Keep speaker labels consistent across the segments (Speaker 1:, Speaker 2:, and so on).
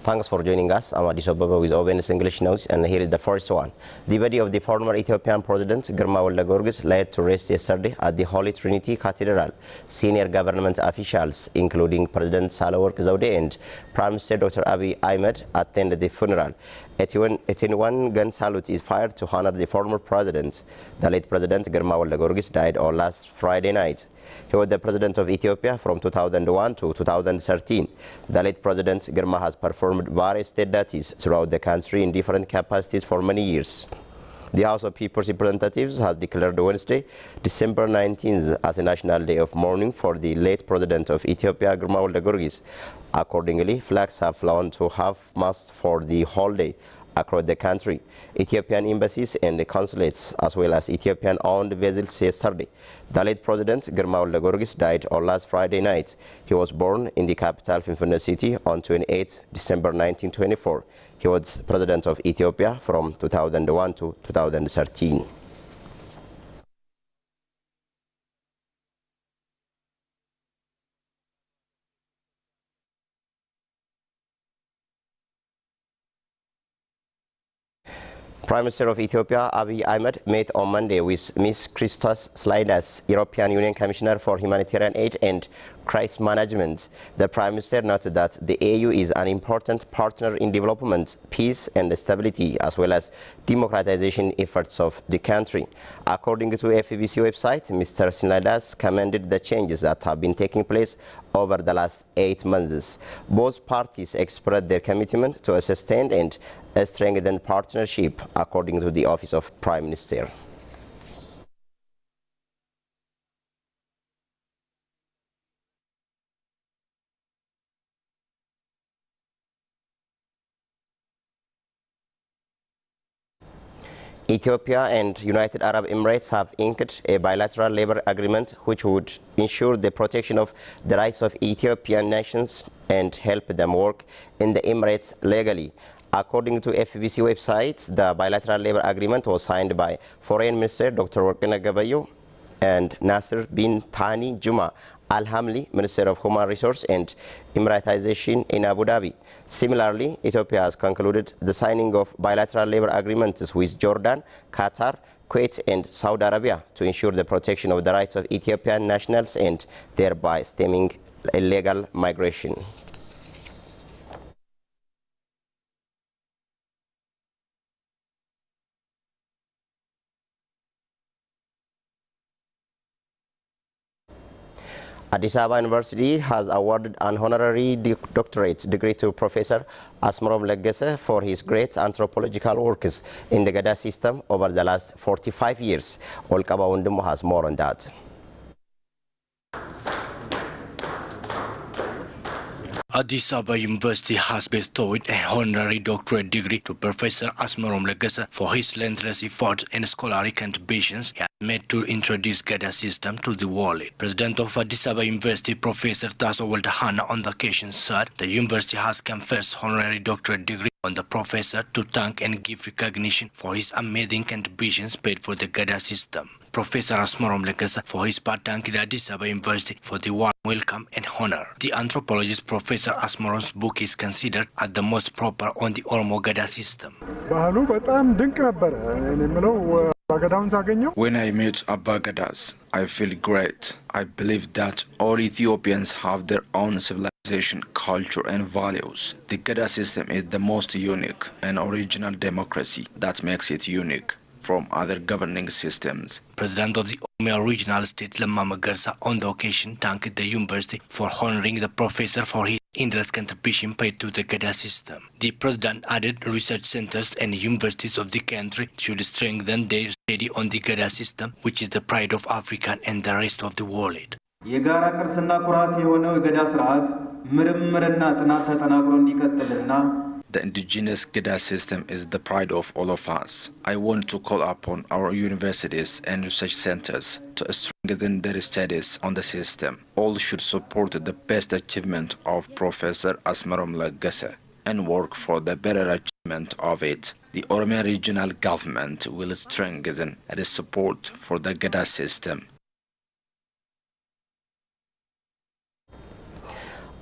Speaker 1: Thanks for joining us. I'm Adis Ababa with OBN's English Notes, and here is the first one. The body of the former Ethiopian President Girma Wolde-Giyorgis laid to rest yesterday at the Holy Trinity Cathedral. Senior government officials, including President Sahle-Work Zewde and Prime Minister Dr. Abiy Ahmed, attended the funeral. 81 gun salute is fired to honor the former president. The late President Girma Wolde-Giyorgis died on last Friday night. He was the president of Ethiopia from 2001 to 2013. The late President Girma has performed various state duties throughout the country in different capacities for many years. The House of People's Representatives has declared Wednesday, December 19th, as a national day of mourning for the late president of Ethiopia, Girma Wolde-Giyorgis. Accordingly, flags have flown to half-mast for the whole day across the country. Ethiopian embassies and the consulates, as well as Ethiopian-owned vessels yesterday. The late President Girma Wolde-Giyorgis died on last Friday night. He was born in the capital Finfinne city on 28 December 1924. He was President of Ethiopia from 2001 to 2013. Prime Minister of Ethiopia, Abiy Ahmed, met on Monday with Ms. Christos Slidas, European Union Commissioner for Humanitarian Aid and Crisis Management. The Prime Minister noted that the EU is an important partner in development, peace and stability, as well as democratization efforts of the country. According to FBC website, Mr. Slidas commended the changes that have been taking place over the last 8 months. Both parties expressed their commitment to a sustained and a strengthened partnership, according to the Office of Prime Minister. Ethiopia and United Arab Emirates have inked a bilateral labor agreement which would ensure the protection of the rights of Ethiopian nationals and help them work in the Emirates legally. According to FBC website, the bilateral labor agreement was signed by Foreign Minister Dr. Worqineh Gebeyehu and Nasser bin Thani Juma Al-Hamli, Minister of Human Resources and Emiratization in Abu Dhabi. Similarly, Ethiopia has concluded the signing of bilateral labor agreements with Jordan, Qatar, Kuwait and Saudi Arabia to ensure the protection of the rights of Ethiopian nationals and thereby stemming illegal migration. Addis Ababa University has awarded an honorary doctorate degree to Professor Asmerom Leggese for his great anthropological works in the Gada system over the last 45 years. Olkaba Wundumu has more on that.
Speaker 2: Addis Ababa University has bestowed a honorary doctorate degree to Professor Asmerom Leggese for his relentless efforts and scholarly contributions he has made to introduce Gada system to the world. President of Addis Ababa University, Professor Taso Waldehana, on the occasion said the university has conferred honorary doctorate degree on the professor to thank and give recognition for his amazing contributions paid for the Gada system. Professor Asmerom Leggese for his part thanked Addis Ababa University for the warm welcome and honor. The anthropologist Professor Asmerom's book is considered as the most proper on the Oromo Gada system.
Speaker 3: When I meet Abba Gadas, I feel great. I believe that all Ethiopians have their own civilization, culture and values. The Gada system is the most unique and original democracy that makes it unique from other governing systems.
Speaker 2: President of the Oromia Regional State, Lamma Magarsa, on the occasion thanked the university for honoring the professor for his endless contribution paid to the Gada system. The president added research centers and universities of the country should strengthen their study on the Gada system, which is the pride of Africa and the rest of the world.
Speaker 3: The indigenous Gada system is the pride of all of us. I want to call upon our universities and research centers to strengthen their studies on the system. All should support the best achievement of Professor Asmerom Leggese and work for the better achievement of it. The Oromia regional government will strengthen its support for the Gada system.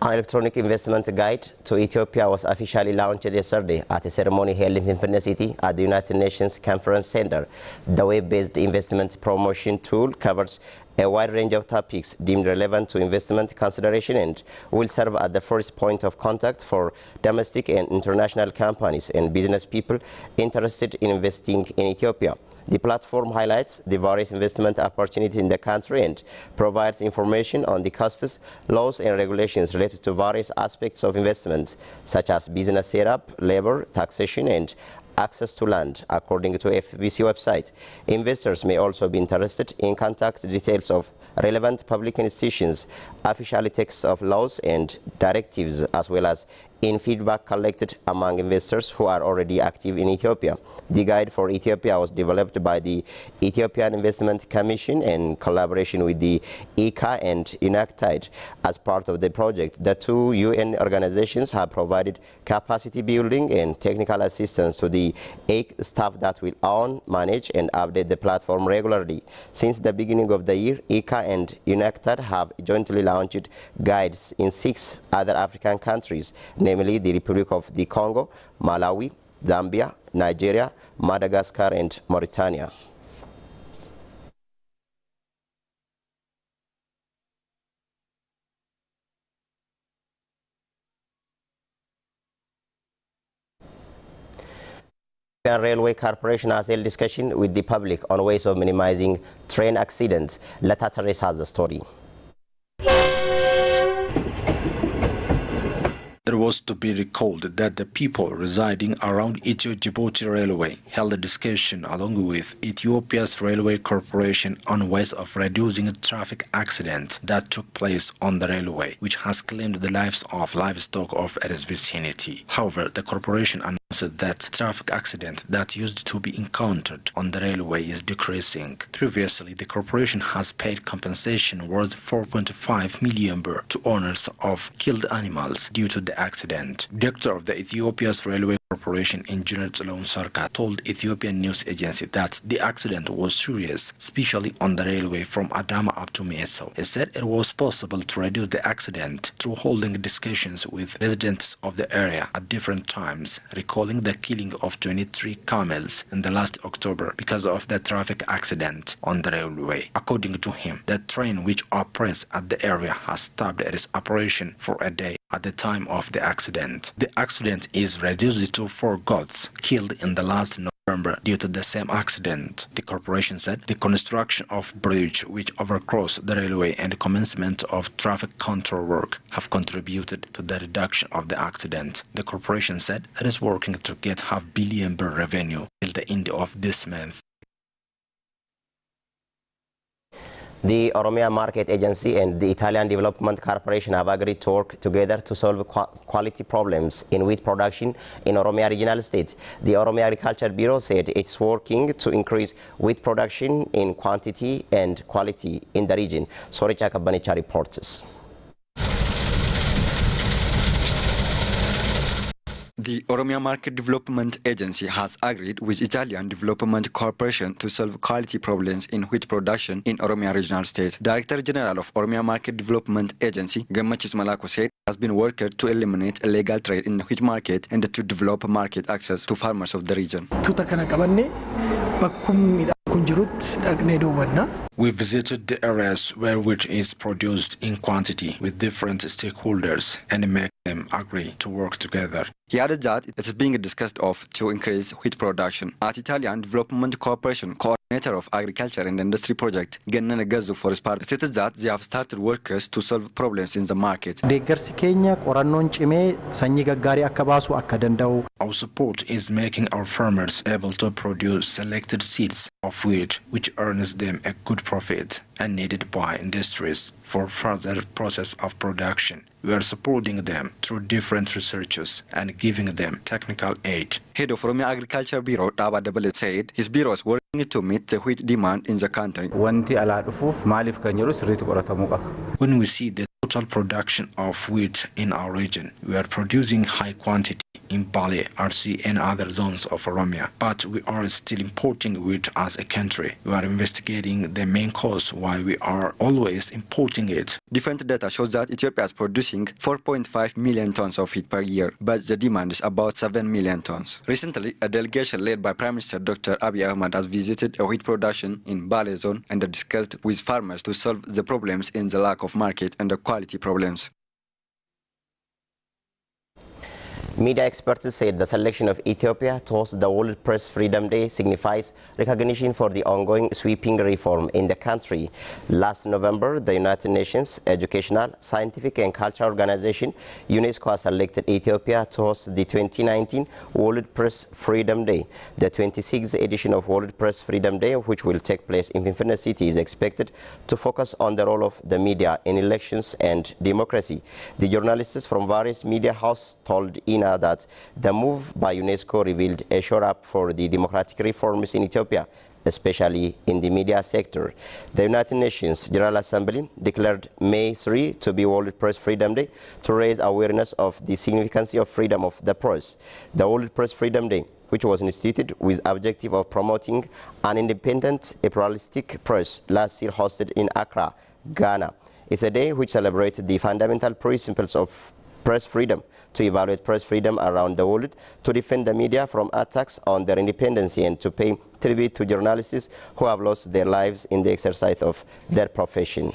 Speaker 1: An electronic investment guide to Ethiopia was officially launched yesterday at a ceremony held in Finland City at the United Nations Conference Center. The web-based investment promotion tool covers a wide range of topics deemed relevant to investment consideration and will serve as the first point of contact for domestic and international companies and business people interested in investing in Ethiopia. The platform highlights the various investment opportunities in the country and provides information on the costs, laws and regulations related to various aspects of investments, such as business setup, labor, taxation and access to land, according to FBC website. Investors may also be interested in contact details of relevant public institutions, official texts of laws and directives, as well as in feedback collected among investors who are already active in Ethiopia. The guide for Ethiopia was developed by the Ethiopian Investment Commission in collaboration with the ICA and UNACTAD. As part of the project, the two UN organizations have provided capacity building and technical assistance to the staff that will own, manage and update the platform regularly. Since the beginning of the year, ICA and UNACTAD have jointly launched guides in 6 other African countries, namely the Republic of the Congo, Malawi, Zambia, Nigeria, Madagascar and Mauritania. Railway Corporation has held discussion with the public on ways of minimizing train accidents. Lata Teres has the story.
Speaker 3: It was to be recalled that the people residing around Ethio-Djibouti Railway held a discussion along with Ethiopia's Railway Corporation on ways of reducing traffic accidents that took place on the railway, which has claimed the lives of livestock of its vicinity. However, the corporation announced that traffic accident that used to be encountered on the railway is decreasing. Previously, the corporation has paid compensation worth 4.5 million birr to owners of killed animals due to the accident. Director of the Ethiopia's Railway Corporation, Engineer Tselon Sarka, told Ethiopian news agency that the accident was serious, especially on the railway from Adama up to Meso. He said it was possible to reduce the accident through holding discussions with residents of the area at different times, recalling the killing of 23 camels in the last October because of the traffic accident on the railway. According to him, the train which operates at the area has stopped its operation for a day at the time of the accident. The accident is reduced to 4 goats killed in the last November due to the same accident. The corporation said the construction of bridge which overcrossed the railway and commencement of traffic control work have contributed to the reduction of the accident. The corporation said it is working to get $500 million revenue till the end of this month.
Speaker 1: The Oromia Market Agency and the Italian Development Corporation have agreed to work together to solve quality problems in wheat production in Oromia Regional State. The Oromia Agriculture Bureau said it's working to increase wheat production in quantity and quality in the region. Soricha Kabanicha reports.
Speaker 4: The Oromia Market Development Agency has agreed with Italian Development Corporation to solve quality problems in wheat production in Oromia Regional State. Director General of Oromia Market Development Agency, Gammachis Malako, said has been working to eliminate illegal trade in the wheat market and to develop market access to farmers of the region.
Speaker 3: We visited the areas where wheat is produced in quantity with different stakeholders and make them agree to work together.
Speaker 4: He added that it is being discussed to increase wheat production. At Italian Development Corporation, coordinator of agriculture and industry project, Gennana Gazu for his part, stated that they have started workers to solve problems in the market.
Speaker 3: Our support is making our farmers able to produce selected seeds of wheat, which earns them a good profit and needed by industries for further process of production. We are supporting them through different researches and giving them technical aid.
Speaker 4: Head of Oromia Agriculture Bureau, Daba Dabale, said his bureau is working to meet the wheat demand in the country.
Speaker 3: When we see the total production of wheat in our region, we are producing high quantity in Bale, RC and other zones of Oromia, but we are still importing wheat as a country. We are investigating the main cause why we are always importing it.
Speaker 4: Different data shows that Ethiopia is producing 4.5 million tons of wheat per year, but the demand is about 7 million tons. Recently, a delegation led by Prime Minister Dr. Abiy Ahmed has visited a wheat production in Bale zone and discussed with farmers to solve the problems in the lack of market and the quality problems.
Speaker 1: Media experts said the selection of Ethiopia to host the World Press Freedom Day signifies recognition for the ongoing sweeping reform in the country. Last November, the United Nations Educational, Scientific and Cultural Organization, UNESCO, has selected Ethiopia to host the 2019 World Press Freedom Day. The 26th edition of World Press Freedom Day, which will take place in Finfinne City, is expected to focus on the role of the media in elections and democracy. The journalists from various media houses told INA that the move by UNESCO revealed a shore-up for the democratic reforms in Ethiopia, especially in the media sector. The United Nations General Assembly declared May 3 to be World Press Freedom Day to raise awareness of the significance of freedom of the press. The World Press Freedom Day, which was instituted with the objective of promoting an independent, pluralistic press, last year hosted in Accra, Ghana. It's a day which celebrates the fundamental principles of press freedom, to evaluate press freedom around the world, to defend the media from attacks on their independence, and to pay tribute to journalists who have lost their lives in the exercise of their profession.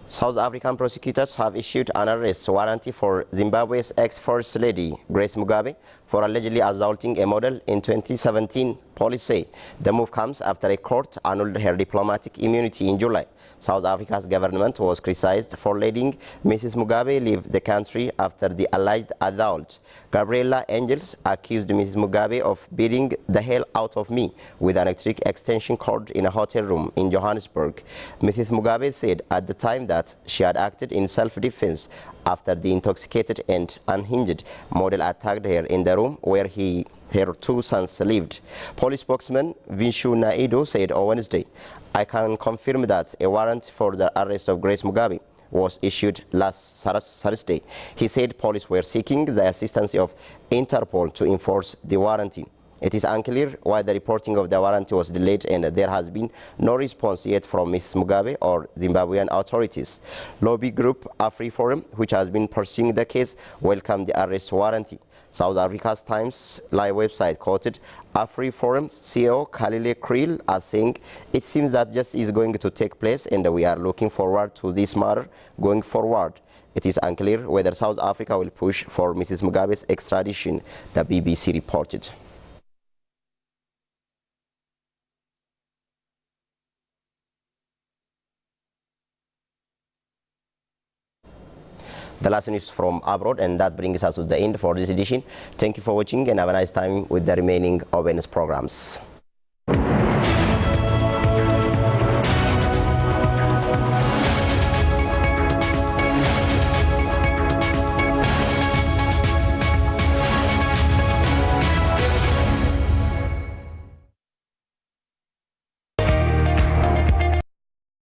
Speaker 1: South African prosecutors have issued an arrest warrant for Zimbabwe's ex-First Lady, Grace Mugabe, for allegedly assaulting a model in 2017, police say. The move comes after a court annulled her diplomatic immunity in July. South Africa's government was criticized for letting Mrs. Mugabe leave the country after the alleged assault. Gabriella Angels accused Mrs. Mugabe of beating the hell out of me with an electric extension cord in a hotel room in Johannesburg. Mrs. Mugabe said at the time that she had acted in self-defense after the intoxicated and unhinged model attacked her in the room where her two sons lived. Police spokesman Vinshu Naidu said on Wednesday, "I can confirm that a warrant for the arrest of Grace Mugabe was issued last Thursday." He said police were seeking the assistance of Interpol to enforce the warrant. It is unclear why the reporting of the warrant was delayed, and there has been no response yet from Ms. Mugabe or Zimbabwean authorities. Lobby group AfriForum, which has been pursuing the case, welcomed the arrest warrant. South Africa's Times Live website quoted AfriForum CEO Khalile Kriel as saying, "It seems that justice is going to take place and we are looking forward to this matter going forward. It is unclear whether South Africa will push for Mrs. Mugabe's extradition," the BBC reported. The last news from abroad, and that brings us to the end for this edition. Thank you for watching and have a nice time with the remaining OBN programs.